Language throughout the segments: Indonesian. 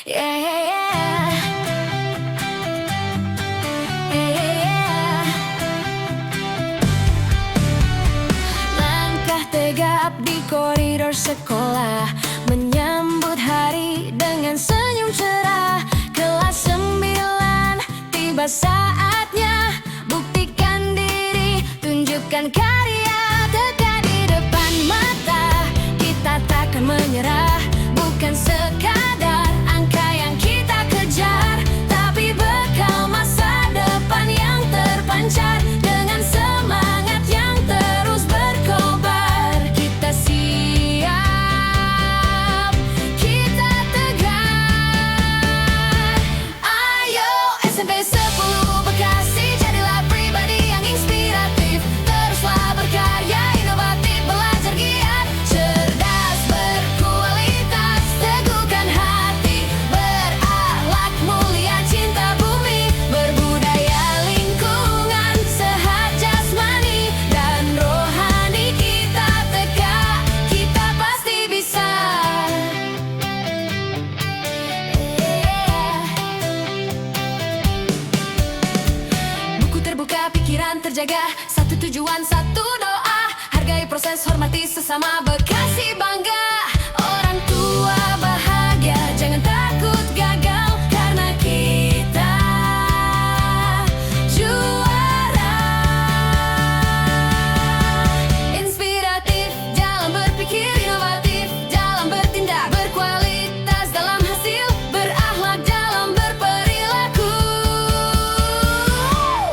Yeah, yeah, yeah. Yeah, yeah, yeah. Langkah tegap di koridor sekolah, menyambut hari dengan senyum cerah. Kelas 9, tiba saatnya buktikan diri, tunjukkan karya. Tegak di depan mata, kita takkan menyerah. Bukan sekadar angka yang kita kejar, tapi bekal masa depan yang terpancar. Dengan semangat yang terus berkobar, kita siap, kita tegar. Ayo SMP 10 Bekasi, jadilah pribadi yang inspiratif. Teruslah berkarya, inovatif, belajar giat, cerdas, berkualitas, teguhkan hati, berakhlak mulia, cinta bumi, berbudaya lingkungan, sehat jasmani dan rohani. Kita tegak, kita pasti bisa. Buku terbuka, pikiran terjaga, satu tujuan, satu doa. Hargai proses, hormati sesama, Bekasi bangga. Orang tua bahagia, jangan takut gagal, karena kita juara. Inspiratif dalam berpikir, inovatif dalam bertindak, berkualitas dalam hasil, berakhlak dalam berperilaku.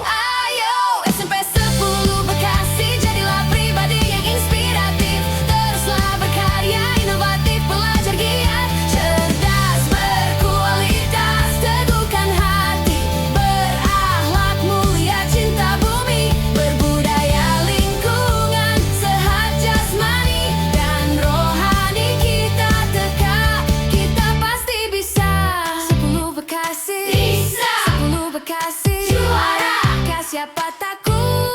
Ayo SMP 10 Bekasi, jadilah pribadi yang inspiratif. Teruslah berkarya, inovatif, belajar giat, cerdas, berkualitas, teguhkan hati, berakhlak mulia, cinta bumi, berbudaya lingkungan, sehat jasmani dan rohani. Kita tegak, kita pasti bisa. 10 Bekasi, bisa. 10 Bekasi, juara. Siapa takut?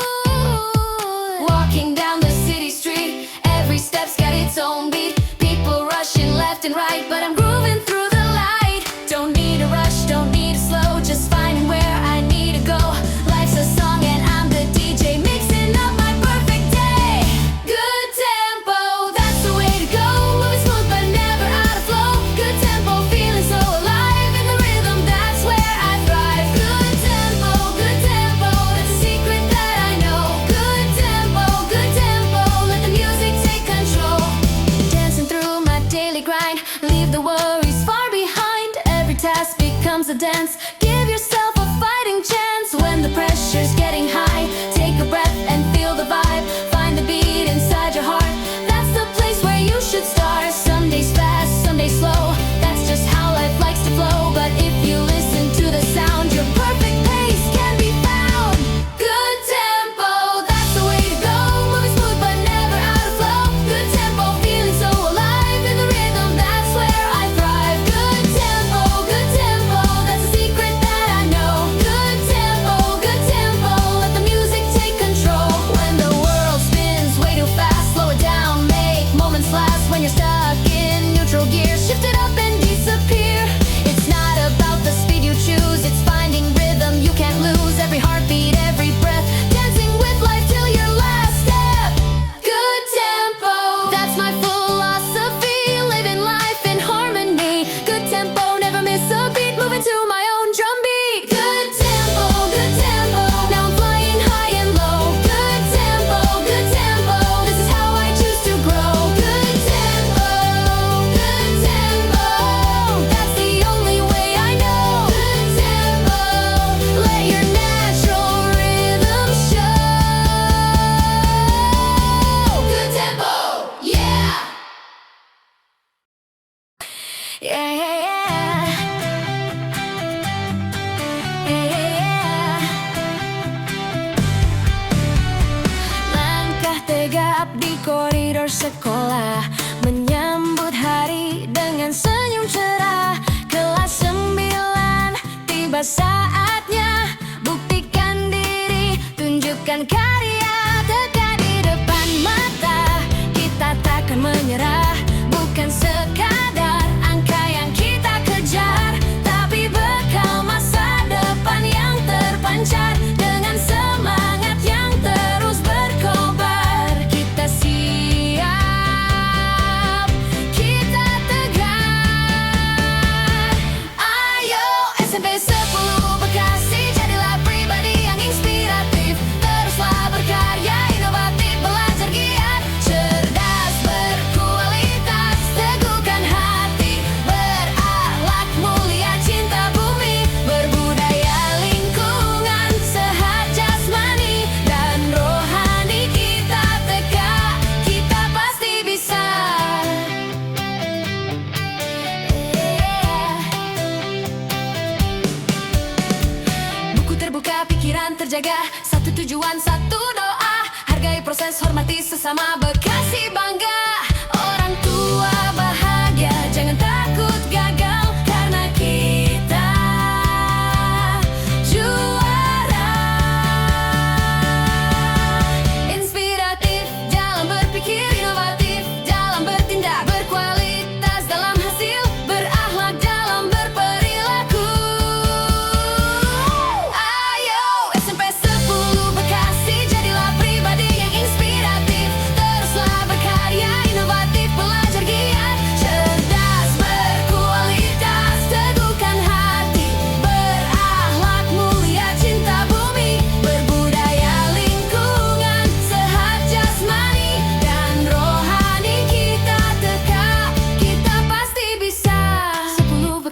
Walking down the city street, every step's got its own beat. People rushing left and right, but I'm grooving through the light. Don't need a rush, don't need a slow, just finding where I need to go. Life's a song and I'm the DJ, mixing up my perfect day. Good tempo, that's the way to go. Moving smooth but never out of flow. Good tempo, feeling so alive in the rhythm, that's where I thrive. Good tempo, that's a secret that I know. Good tempo, let the music take control. Dancing through my daily grind, leave the worries far behind. Every task becomes a dance, give yourself a fighting chance. When the pressure's getting high, take a breath and feel the vibe. Find the beat inside your heart, that's the place where you should start. Some days fast, some days slow, that's just how life likes to flow. But if you listen to the sound, your perfect pace can be found. Good tempo, that's the way to go. Moving smooth but never out of flow. Good tempo, feeling so alive in the rhythm, that's where I thrive. Good tempo, that's a secret that I know. Good tempo, let the music take control. When the world spins way too fast, slow it down, make moments last. When you're stuck in neutral gear, shift it up and disappear. It's not about the speed you choose, it's finding rhythm you can't lose. Every heartbeat, every breath, dancing with life till your last step. Good tempo, that's my philosophy, living life in harmony. Good tempo, never miss a beat, moving to my own drum beat. Good tempo, now I'm flying high and low. Good tempo, this is how I choose to grow. Good tempo, that's the only way I know. Good tempo, let your natural rhythm show. Good tempo, yeah. Yeah, yeah, yeah. Yeah, yeah, yeah. Langkah tegap di koridor sekolah, menyambut hari dengan senyum cerah. Kelas 9, tiba saatnya buktikan diri, tunjukkan karya. Tegak di depan mata, kita takkan menyerah. Bukan sekadar angka yang kita kejar,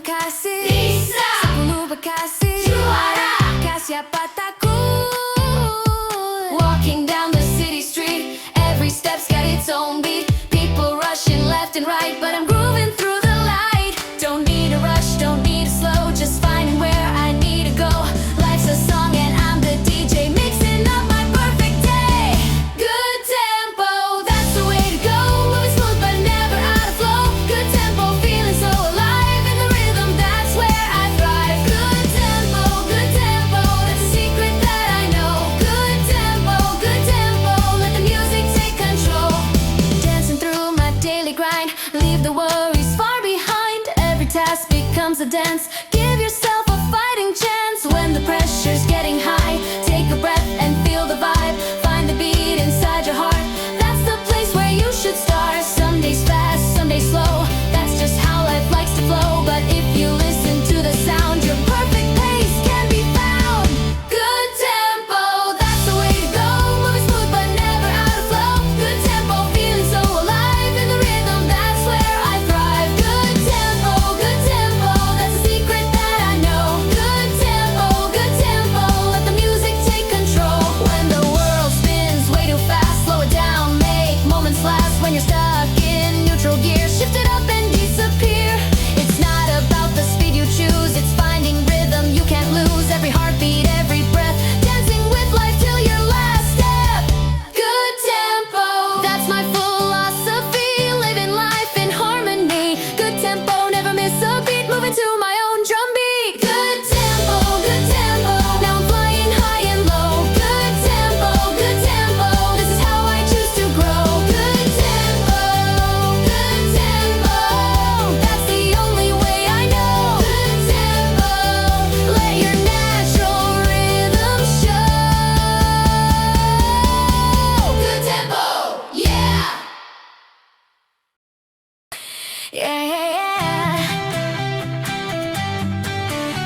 Bekasi bisa, 10 Bekasi juara, siapa takut. Walking down the city street, every step's got its own beat. People rushing left and right, but I'm grooving through the light. Don't need a rush, don't need a slow, just finding where I need to go. Life's a song and I'm the DJ, mixing up my perfect day. Good tempo, that's the way to go. Moving smooth but never out of flow. Good tempo, feeling so alive in the rhythm, that's where I thrive. Good tempo, that's a secret that I know. Good tempo, let the music take control. Dancing through my daily grind, leave the worries far behind. Every task becomes a dance. Give yourself a fighting chance when the pressure's getting high. Take a breath and feel the vibe. Find the beat inside your heart. That's the place where you should start. Some days fast, some days slow. That's just how life likes to flow. But if you listen to the sound, your perfect pace can be found. Good tempo, that's the way to go. Moving smooth but never out of flow. Good tempo, feeling so alive in the rhythm, that's where I thrive. Good tempo, that's a secret that I know. Good tempo, let the music take control. When the world spins way too fast, slow it down, make moments last. When you're stuck in neutral gear, shift it up and disappear. It's not about the speed you choose, it's finding rhythm you can't lose. Every heartbeat, every breath, dancing with life till your last step. Good tempo, that's my philosophy, living life in harmony. Good tempo, never miss a beat, moving to my own drum beat. Good tempo, now I'm flying high and low. Good tempo, this is how I choose to grow. Good tempo, that's the only way I know. Good tempo, let your natural rhythm show. Good tempo, yeah. Yeah, yeah, yeah.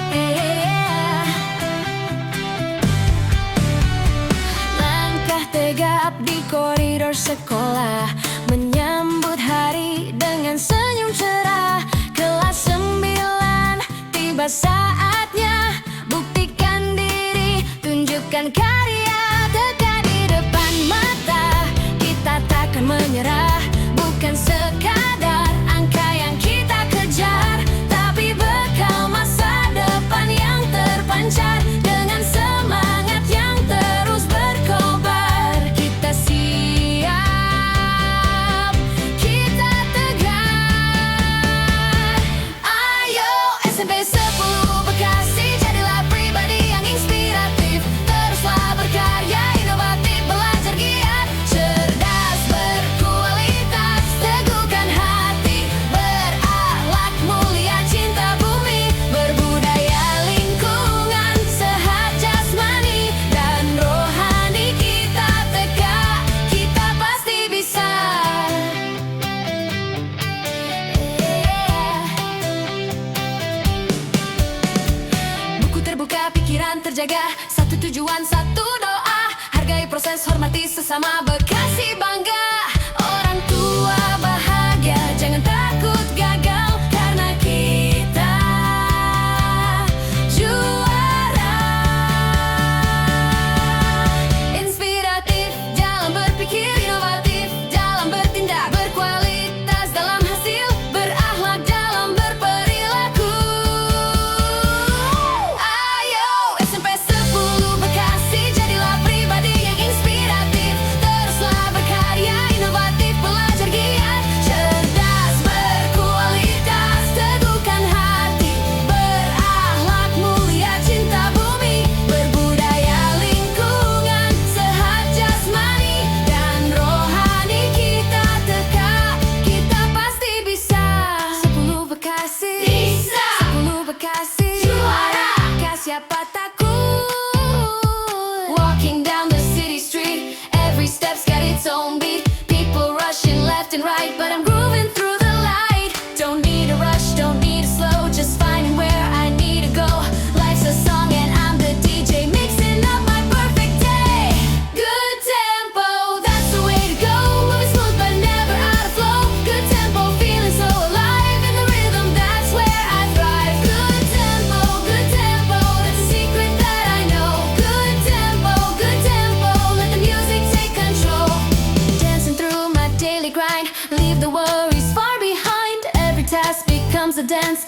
Yeah, yeah, yeah. Langkah tegap di koridor sekolah, menyambut hari dengan senyum cerah. Kelas 9, tiba saatnya buktikan diri, tunjukkan karya tegak di depan mata. Kita takkan menyerah, bukan sekadar angka yang kita kejar, tapi bekal masa depan yang terpancar. Dengan semangat yang terus berkobar, kita siap, kita tegar. Ayo SMP 10 Bekasi, jadilah pribadi yang inspiratif. Teruslah berkarya, inovatif, belajar giat, cerdas, berkualitas, teguhkan hati, berakhlak mulia, cinta bumi, berbudaya lingkungan, sehat jasmani dan rohani. Kita tegak, kita pasti bisa. Buku terbuka, pikiran terjaga, satu tujuan, satu doa. Hargai proses, hormati sesama, Bekasi bangga. Orang tua bahagia, jangan takut gagal, karena kita juara. Inspiratif dalam berpikir, inovatif dalam bertindak, berkualitas dalam hasil, berakhlak dalam berperilaku. Ayo SMP 10 Bekasi, jadilah pribadi yang inspiratif. Teruslah berkarya, inovatif, belajar giat, cerdas, berkualitas, teguhkan hati, berakhlak mulia, cinta bumi, berbudaya lingkungan, sehat jasmani dan rohani. Kita tegak, kita pasti bisa. 10 Bekasi bisa, 10 Bekasi juara, siapa takut. Walking down the city street, every step's got its own beat. People rushing left and right, but I'm grooving through the light. Don't need a rush, don't need a slow, just finding where I need to go. Life's a song and I'm the DJ, mixing up my perfect day. Good tempo, that's the way to go. Moving smooth but never out of flow. Good tempo, feeling so alive in the rhythm, that's where I thrive. dance.